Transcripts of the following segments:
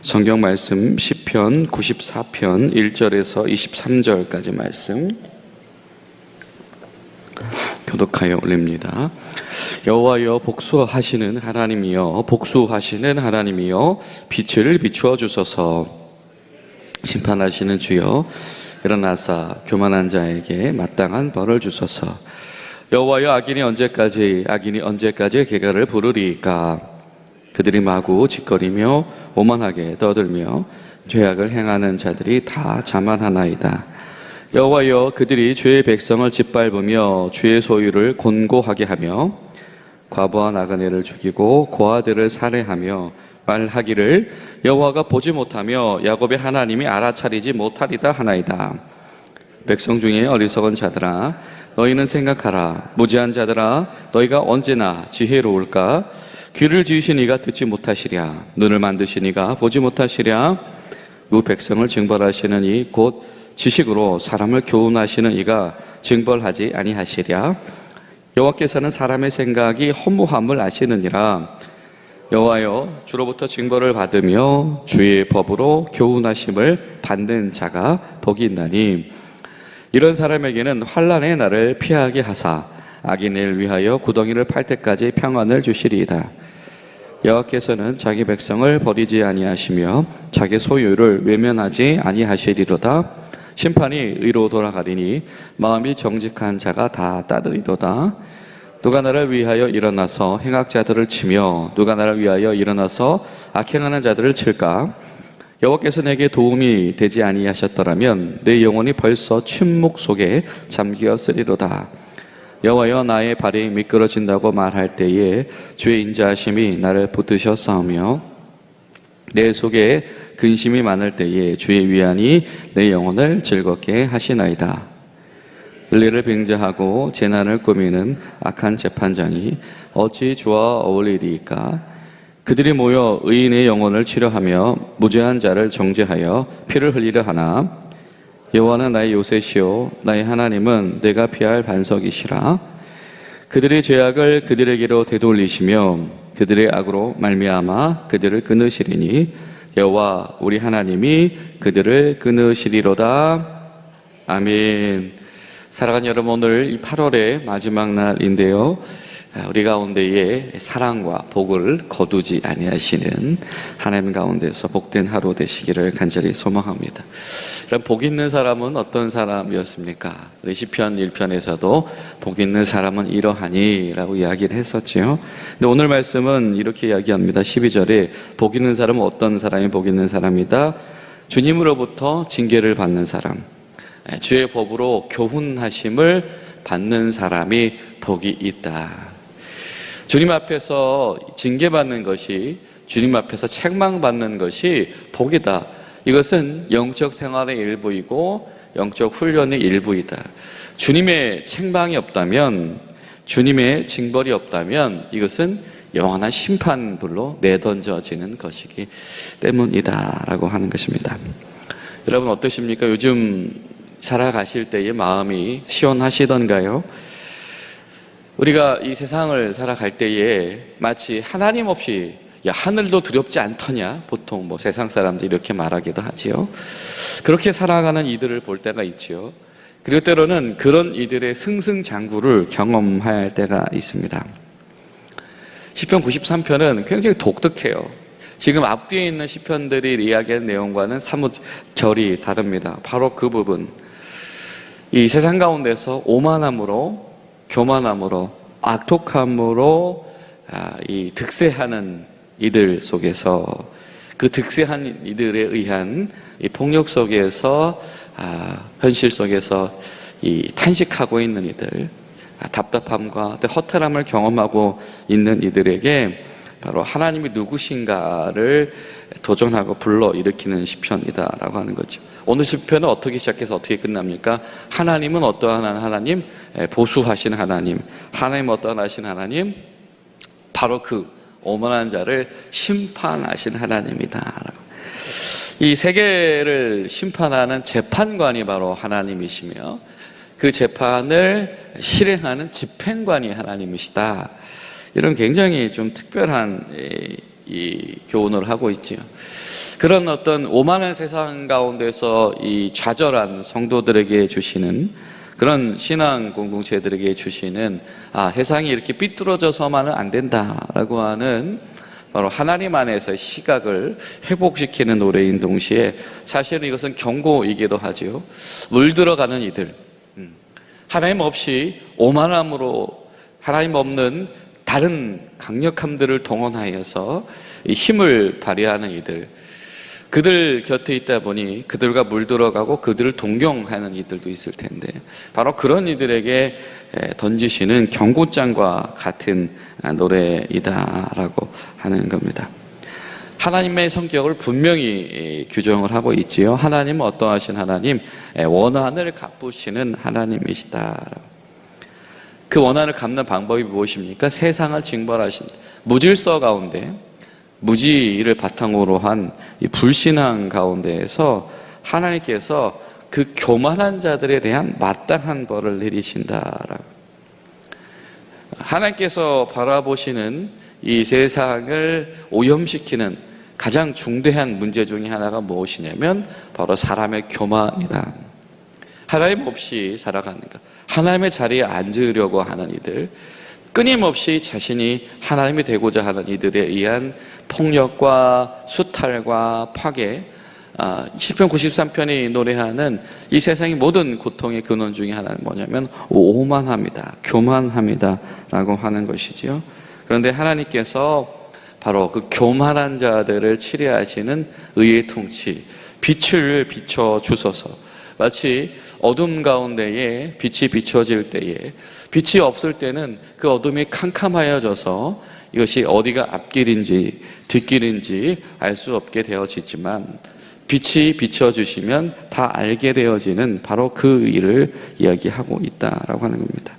성경 말씀 시편 94편 1절에서 23절까지 말씀 교독하여 올립니다. 여호와여 복수하시는 하나님이여 복수하시는 하나님이여 빛을 비추어 주소서. 심판하시는 주여 일어나사 교만한 자에게 마땅한 벌을 주소서. 여호와여 악인이 언제까지 계가를 부르리이까. 그들이 마구 짓거리며 오만하게 떠들며 죄악을 행하는 자들이 다 자만하나이다. 여호와여 그들이 주의 백성을 짓밟으며 주의 소유를 곤고하게 하며 과부와 나그네를 죽이고 고아들을 살해하며 말하기를 여호와가 보지 못하며 야곱의 하나님이 알아차리지 못하리다 하나이다. 백성 중에 어리석은 자들아 너희는 생각하라. 무지한 자들아 너희가 언제나 지혜로울까. 귀를 지으신 이가 듣지 못하시랴. 눈을 만드신 이가 보지 못하시랴. 그 백성을 징벌하시는 이 곧 지식으로 사람을 교훈하시는 이가 징벌하지 아니하시랴. 여호와께서는 사람의 생각이 허무함을 아시느니라. 여호와여 주로부터 징벌을 받으며 주의 법으로 교훈하심을 받는 자가 복이 있나니. 이런 사람에게는 환난의 날을 피하게 하사 악인을 위하여 구덩이를 팔 때까지 평안을 주시리이다. 여호와께서는 자기 백성을 버리지 아니하시며 자기 소유를 외면하지 아니하시리로다. 심판이 의로 돌아가리니 마음이 정직한 자가 다 따르리로다. 누가 나를 위하여 일어나서 행악자들을 치며 누가 나를 위하여 일어나서 악행하는 자들을 칠까. 여호와께서 내게 도움이 되지 아니하셨더라면 내 영혼이 벌써 침묵 속에 잠기었으리로다. 여호와여 나의 발이 미끄러진다고 말할 때에 주의 인자하심이 나를 붙드셨사오며 내 속에 근심이 많을 때에 주의 위안이 내 영혼을 즐겁게 하시나이다. 은리를 빙자하고 재난을 꾸미는 악한 재판장이 어찌 주와 어울리리이까. 그들이 모여 의인의 영혼을 치료하며 무죄한 자를 정죄하여 피를 흘리려 하나. 여호와는 나의 요새시요 나의 하나님은 내가 피할 반석이시라. 그들의 죄악을 그들에게로 되돌리시며 그들의 악으로 말미암아 그들을 끊으시리니 여호와 우리 하나님이 그들을 끊으시리로다. 아멘. 사랑하는 여러분, 오늘 이 8월의 마지막 날인데요, 우리 가운데에 사랑과 복을 거두지 아니하시는 하나님 가운데서 복된 하루 되시기를 간절히 소망합니다. 그럼 복 있는 사람은 어떤 사람이었습니까? 우리 시편 1편에서도 복 있는 사람은 이러하니 라고 이야기를 했었죠. 근데 오늘 말씀은 이렇게 이야기합니다. 12절에 복 있는 사람은 어떤 사람이 복 있는 사람이다? 주님으로부터 징계를 받는 사람, 주의 법으로 교훈하심을 받는 사람이 복이 있다. 주님 앞에서 징계받는 것이, 주님 앞에서 책망받는 것이 복이다. 이것은 영적 생활의 일부이고 영적 훈련의 일부이다. 주님의 책망이 없다면, 주님의 징벌이 없다면 이것은 영원한 심판불로 내던져지는 것이기 때문이다 라고 하는 것입니다. 여러분 어떠십니까? 요즘 살아가실 때의 마음이 시원하시던가요? 우리가 이 세상을 살아갈 때에 마치 하나님 없이 야 하늘도 두렵지 않더냐, 보통 뭐 세상 사람들이 이렇게 말하기도 하지요. 그렇게 살아가는 이들을 볼 때가 있지요. 그리고 때로는 그런 이들의 승승장구를 경험할 때가 있습니다. 시편 93편은 굉장히 독특해요. 지금 앞뒤에 있는 시편들이 이야기한 내용과는 사뭇 결이 다릅니다. 바로 그 부분, 이 세상 가운데서 오만함으로, 교만함으로, 악독함으로 이 득세하는 이들 속에서, 그 득세한 이들에 의한 이 폭력 속에서, 현실 속에서 이 탄식하고 있는 이들, 답답함과 허탈함을 경험하고 있는 이들에게 바로 하나님이 누구신가를 도전하고 불러일으키는 시편이다라고 하는 거죠. 오늘 시편은 어떻게 시작해서 어떻게 끝납니까? 하나님은 어떠한 하나님? 보수하신 하나님. 하나님 어떠한 하신 하나님? 바로 그 오만한 자를 심판하신 하나님이다. 이 세계를 심판하는 재판관이 바로 하나님이시며 그 재판을 실행하는 집행관이 하나님이시다. 이런 굉장히 좀 특별한 이 교훈을 하고 있지요. 그런 어떤 오만한 세상 가운데서 이 좌절한 성도들에게 주시는 그런 신앙 공동체들에게 주시는 세상이 이렇게 삐뚤어져서만은 안 된다라고 하는 바로 하나님 안에서의 시각을 회복시키는 노래인 동시에 사실은 이것은 경고이기도 하지요. 물들어가는 이들, 하나님 없이 오만함으로 하나님 없는 다른 강력함들을 동원하여서 힘을 발휘하는 이들, 그들 곁에 있다 보니 그들과 물들어가고 그들을 동경하는 이들도 있을 텐데 바로 그런 이들에게 던지시는 경고장과 같은 노래이다라고 하는 겁니다. 하나님의 성격을 분명히 규정을 하고 있지요. 하나님은 어떠하신 하나님? 원한을 갚으시는 하나님이시다. 그 원한을 갚는 방법이 무엇입니까? 세상을 징벌하신 무질서 가운데 무지를 바탕으로 한 이 불신앙 가운데에서 하나님께서 그 교만한 자들에 대한 마땅한 벌을 내리신다라고. 하나님께서 바라보시는 이 세상을 오염시키는 가장 중대한 문제 중에 하나가 무엇이냐면 바로 사람의 교만이다. 하나님 없이 살아가는 것, 하나님의 자리에 앉으려고 하는 이들, 끊임없이 자신이 하나님이 되고자 하는 이들에 의한 폭력과 수탈과 파괴, 시편 93편이 노래하는 이 세상의 모든 고통의 근원 중에 하나는 뭐냐면 오만함이다, 교만함이다 라고 하는 것이지요. 그런데 하나님께서 바로 그 교만한 자들을 치료하시는 의의 통치, 빛을 비춰주소서. 마치 어둠 가운데에 빛이 비춰질 때에 빛이 없을 때는 그 어둠이 캄캄하여져서 이것이 어디가 앞길인지 뒷길인지 알 수 없게 되어지지만 빛이 비춰주시면 다 알게 되어지는 바로 그 일을 이야기하고 있다라고 하는 겁니다.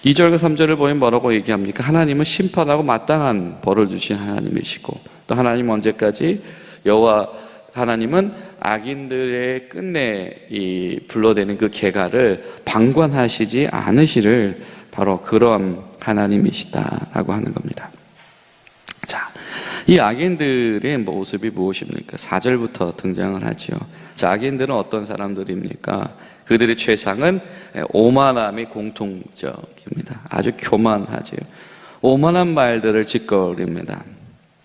2절과 3절을 보면 뭐라고 얘기합니까? 하나님은 심판하고 마땅한 벌을 주신 하나님이시고 또 하나님 언제까지? 여호와 하나님은 악인들의 끝내 이 불러대는 그 계가를 방관하시지 않으시를 바로 그런 하나님이시다라고 하는 겁니다. 자, 이 악인들의 모습이 무엇입니까? 4절부터 등장을 하죠. 자, 악인들은 어떤 사람들입니까? 그들의 최상은 오만함이 공통적입니다. 아주 교만하죠. 오만한 말들을 짓거립니다.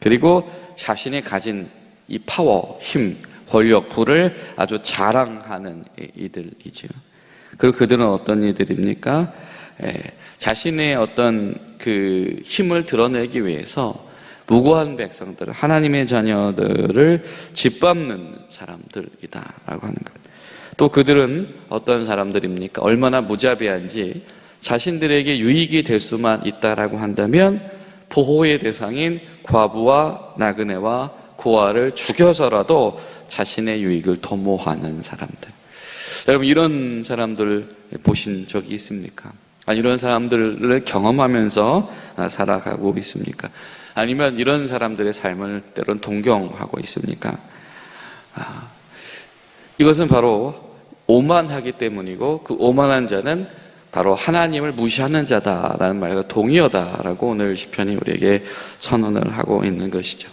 그리고 자신이 가진 이 파워, 힘, 권력, 부를 아주 자랑하는 이들이죠. 그리고 그들은 어떤 이들입니까? 자신의 어떤 그 힘을 드러내기 위해서 무고한 백성들, 하나님의 자녀들을 짓밟는 사람들이다라고 하는 겁니다. 또 그들은 어떤 사람들입니까? 얼마나 무자비한지 자신들에게 유익이 될 수만 있다라고 한다면 보호의 대상인 과부와 나그네와 고아를 죽여서라도 자신의 유익을 도모하는 사람들. 여러분, 이런 사람들 보신 적이 있습니까? 아니, 이런 사람들을 경험하면서 살아가고 있습니까? 아니면 이런 사람들의 삶을 때로는 동경하고 있습니까? 이것은 바로 오만하기 때문이고 그 오만한 자는 바로 하나님을 무시하는 자다라는 말과 동의어다라고 오늘 시편이 우리에게 선언을 하고 있는 것이죠.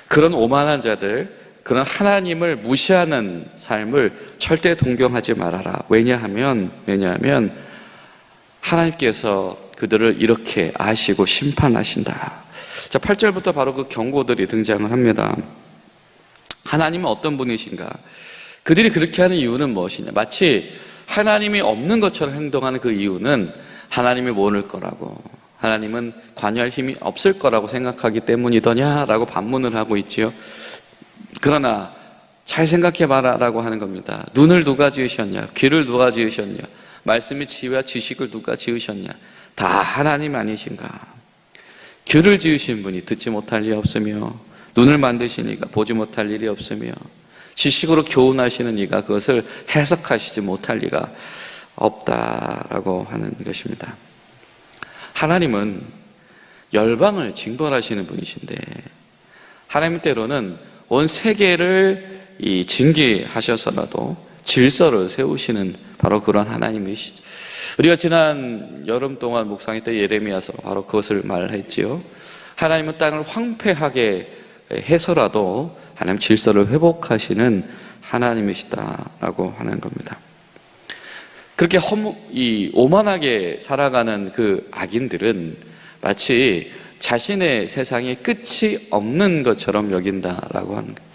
그런 오만한 자들, 그런 하나님을 무시하는 삶을 절대 동경하지 말아라. 왜냐하면 하나님께서 그들을 이렇게 아시고 심판하신다. 자, 8절부터 바로 그 경고들이 등장을 합니다. 하나님은 어떤 분이신가? 그들이 그렇게 하는 이유는 무엇이냐? 마치 하나님이 없는 것처럼 행동하는 그 이유는 하나님이 모를 거라고, 하나님은 관여할 힘이 없을 거라고 생각하기 때문이더냐라고 반문을 하고 있지요. 그러나 잘 생각해봐라 라고 하는 겁니다. 눈을 누가 지으셨냐? 귀를 누가 지으셨냐? 말씀의 지혜와 지식을 누가 지으셨냐? 다 하나님 아니신가? 귀를 지으신 분이 듣지 못할 일이 없으며, 눈을 만드시니까 보지 못할 일이 없으며, 지식으로 교훈하시는 이가 그것을 해석하시지 못할 리가 없다라고 하는 것입니다. 하나님은 열방을 징벌하시는 분이신데, 하나님 때로는 온 세계를 징계하셔서라도 질서를 세우시는 바로 그런 하나님이시죠. 우리가 지난 여름 동안 묵상했던 예레미야서 바로 그것을 말했지요. 하나님은 땅을 황폐하게 해서라도 하나님 질서를 회복하시는 하나님이시다라고 하는 겁니다. 그렇게 오만하게 살아가는 그 악인들은 마치 자신의 세상에 끝이 없는 것처럼 여긴다라고 하는 거예요.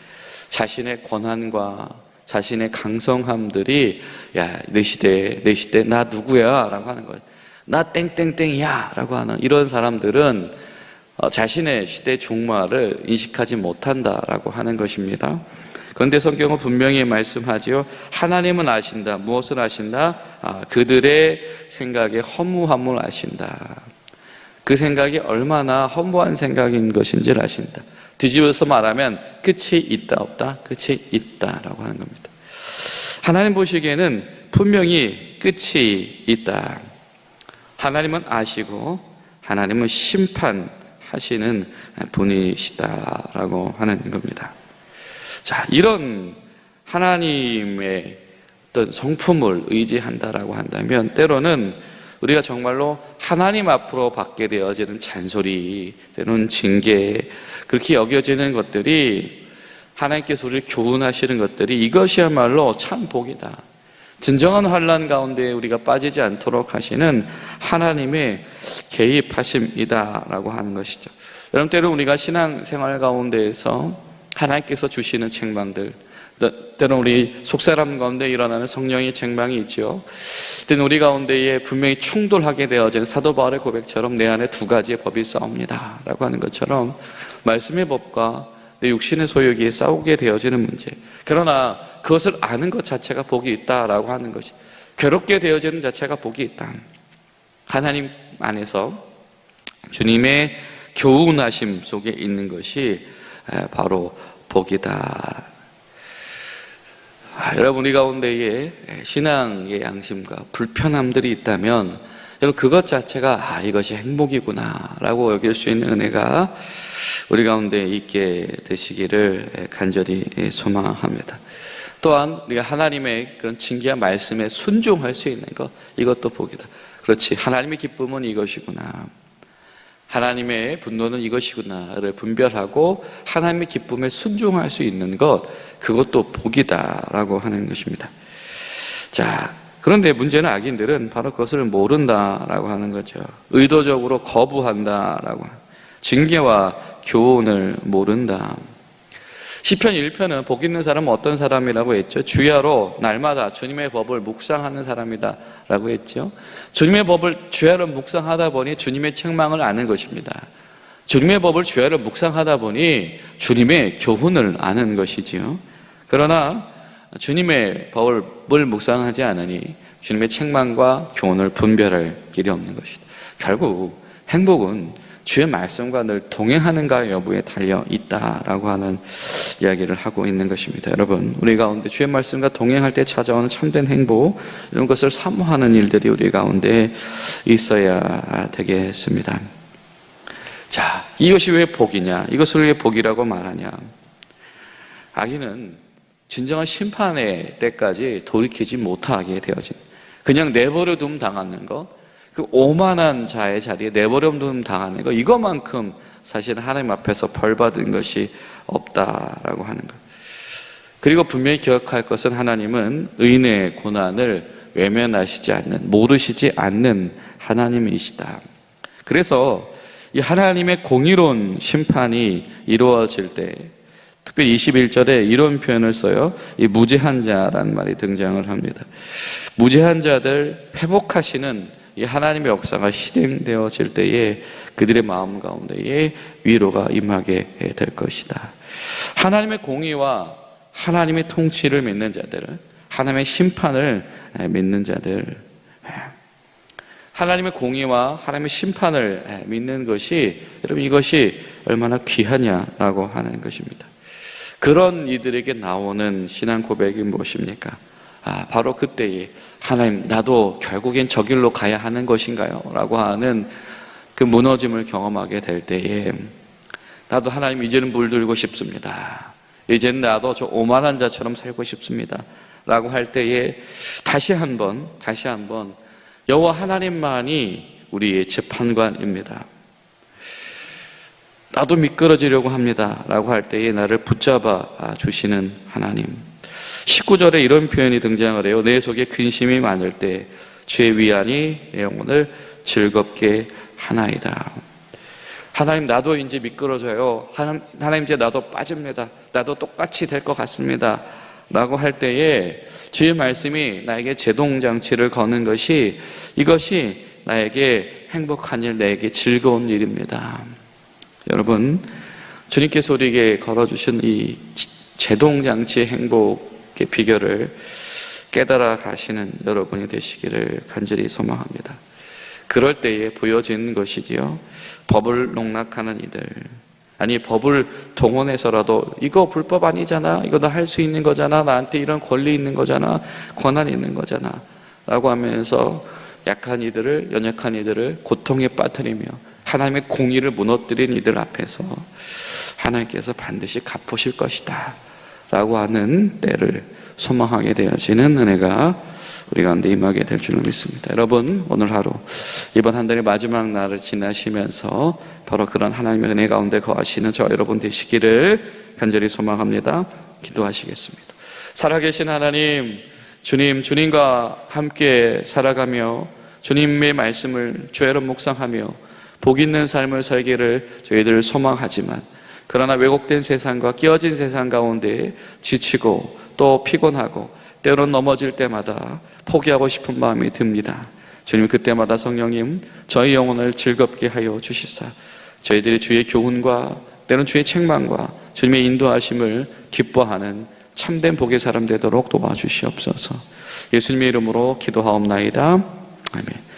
자신의 권한과 자신의 강성함들이 내 시대 나 누구야? 라고 하는 거예요. 나 땡땡땡이야 라고 하는 이런 사람들은 자신의 시대 종말을 인식하지 못한다라고 하는 것입니다. 그런데 성경은 분명히 말씀하지요. 하나님은 아신다. 무엇을 아신다? 그들의 생각의 허무함을 아신다. 그 생각이 얼마나 허무한 생각인 것인지를 아신다. 뒤집어서 말하면 끝이 있다 없다? 끝이 있다라고 하는 겁니다. 하나님 보시기에는 분명히 끝이 있다. 하나님은 아시고 하나님은 심판하시는 분이시다라고 하는 겁니다. 자, 이런 하나님의 어떤 성품을 의지한다라고 한다면 때로는 우리가 정말로 하나님 앞으로 받게 되어지는 잔소리, 때로는 징계, 그렇게 여겨지는 것들이 하나님께서 우리를 교훈하시는 것들이 이것이야말로 참 복이다. 진정한 환난 가운데 우리가 빠지지 않도록 하시는 하나님의 개입하심이다라고 하는 것이죠. 여러분, 때로 우리가 신앙생활 가운데에서 하나님께서 주시는 책망들, 때로는 우리 속사람 가운데 일어나는 성령의 책망이 있죠. 때는 우리 가운데에 분명히 충돌하게 되어진 사도 바울의 고백처럼 내 안에 두 가지의 법이 싸웁니다 라고 하는 것처럼 말씀의 법과 내 육신의 소욕이 싸우게 되어지는 문제, 그러나 그것을 아는 것 자체가 복이 있다라고 하는 것이, 괴롭게 되어지는 자체가 복이 있다. 하나님 안에서 주님의 교훈하심 속에 있는 것이 바로 복이다. 여러분, 우리 가운데에 신앙의 양심과 불편함들이 있다면 여러분 그것 자체가 이것이 행복이구나 라고 여길 수 있는 은혜가 우리 가운데 있게 되시기를 간절히 소망합니다. 또한 우리가 하나님의 그런 징계와 말씀에 순종할 수 있는 것, 이것도 복이다. 그렇지, 하나님의 기쁨은 이것이구나, 하나님의 분노는 이것이구나를 분별하고 하나님의 기쁨에 순종할 수 있는 것, 그것도 복이다라고 하는 것입니다. 자, 그런데 문제는 악인들은 바로 그것을 모른다라고 하는 거죠. 의도적으로 거부한다라고, 징계와 교훈을 모른다. 시편 1편은 복 있는 사람은 어떤 사람이라고 했죠? 주야로 날마다 주님의 법을 묵상하는 사람이다 라고 했죠. 주님의 법을 주야로 묵상하다 보니 주님의 책망을 아는 것입니다. 주님의 법을 주야로 묵상하다 보니 주님의 교훈을 아는 것이지요. 그러나 주님의 법을 묵상하지 않으니 주님의 책망과 교훈을 분별할 길이 없는 것이다. 결국 행복은 주의 말씀과 늘 동행하는가 여부에 달려 있다라고 하는 이야기를 하고 있는 것입니다. 여러분, 우리 가운데 주의 말씀과 동행할 때 찾아오는 참된 행복, 이런 것을 사모하는 일들이 우리 가운데 있어야 되겠습니다. 자, 이것이 왜 복이냐? 이것을 왜 복이라고 말하냐? 악인은 진정한 심판의 때까지 돌이키지 못하게 되어진, 그냥 내버려 둠 당하는 것, 그 오만한 자의 자리에 내버려 둠 당하는 것, 이것만큼 사실은 하나님 앞에서 벌 받은 것이 없다라고 하는 것. 그리고 분명히 기억할 것은 하나님은 의인의 고난을 외면하시지 않는, 모르시지 않는 하나님이시다. 그래서 이 하나님의 공의로운 심판이 이루어질 때, 특별히 21절에 이런 표현을 써요. 이 무죄한 자라는 말이 등장을 합니다. 무죄한 자들 회복하시는 이 하나님의 역사가 실행되어질 때에 그들의 마음 가운데에 위로가 임하게 될 것이다. 하나님의 공의와 하나님의 통치를 믿는 자들, 하나님의 심판을 믿는 자들, 하나님의 공의와 하나님의 심판을 믿는 것이, 여러분, 이것이 얼마나 귀하냐라고 하는 것입니다. 그런 이들에게 나오는 신앙 고백이 무엇입니까? 바로 그때에 하나님, 나도 결국엔 저 길로 가야 하는 것인가요? 라고 하는 그 무너짐을 경험하게 될 때에 나도 하나님 이제는 물들고 싶습니다. 이제는 나도 저 오만한 자처럼 살고 싶습니다. 라고 할 때에 다시 한번 여호와 하나님만이 우리의 재판관입니다. 나도 미끄러지려고 합니다. 라고 할 때에 나를 붙잡아 주시는 하나님. 19절에 이런 표현이 등장을 해요. 내 속에 근심이 많을 때 주의 위안이 내 영혼을 즐겁게 하나이다. 하나님, 나도 이제 미끄러져요. 하나님, 이제 나도 빠집니다. 나도 똑같이 될 것 같습니다. 라고 할 때에 주의 말씀이 나에게 제동장치를 거는 것이, 이것이 나에게 행복한 일, 나에게 즐거운 일입니다. 여러분, 주님께서 우리에게 걸어주신 이 제동장치의 행복의 비결을 깨달아 가시는 여러분이 되시기를 간절히 소망합니다. 그럴 때에 보여지는 것이지요. 법을 농락하는 이들, 아니 법을 동원해서라도 이거 불법 아니잖아, 이거 나 할 수 있는 거잖아, 나한테 이런 권리 있는 거잖아, 권한이 있는 거잖아 라고 하면서 약한 이들을, 연약한 이들을 고통에 빠뜨리며 하나님의 공의를 무너뜨린 이들 앞에서 하나님께서 반드시 갚으실 것이다 라고 하는 때를 소망하게 되어지는 은혜가 우리 가운데 임하게 될 줄로 믿습니다. 여러분, 오늘 하루, 이번 한 달의 마지막 날을 지나시면서 바로 그런 하나님의 은혜 가운데 거하시는 저 여러분 되시기를 간절히 소망합니다. 기도하시겠습니다. 살아계신 하나님, 주님과 함께 살아가며 주님의 말씀을 죄로 묵상하며 복 있는 삶을 살기를 저희들 소망하지만, 그러나 왜곡된 세상과 끼어진 세상 가운데 지치고 또 피곤하고 때로는 넘어질 때마다 포기하고 싶은 마음이 듭니다. 주님, 그때마다 성령님 저희 영혼을 즐겁게 하여 주시사 저희들이 주의 교훈과 때로는 주의 책망과 주님의 인도하심을 기뻐하는 참된 복의 사람 되도록 도와주시옵소서. 예수님의 이름으로 기도하옵나이다. 아멘.